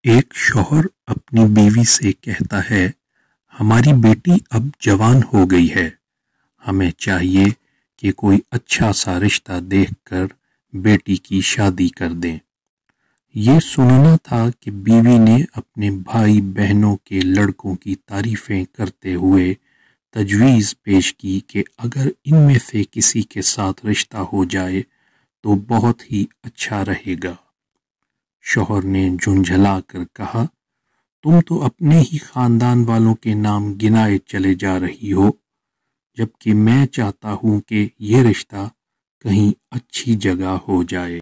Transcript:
ایک شوہر اپنی بیوی سے کہتا ہے، ہماری بیٹی اب جوان ہو گئی ہے، ہمیں چاہیے کہ کوئی اچھا سا رشتہ دیکھ کر بیٹی کی شادی کر دیں۔ یہ سننا تھا کہ بیوی نے اپنے بھائی بہنوں کے لڑکوں کی تعریفیں کرتے ہوئے تجویز پیش کی کہ اگر ان میں سے کسی کے ساتھ رشتہ ہو جائے تو بہت ہی اچھا رہے گا۔ شوہر نے جھنجھلا کر کہا، تم تو اپنے ہی خاندان والوں کے نام گنائے چلے جا رہی ہو، جبکہ میں چاہتا ہوں کہ یہ رشتہ کہیں اچھی جگہ ہو جائے۔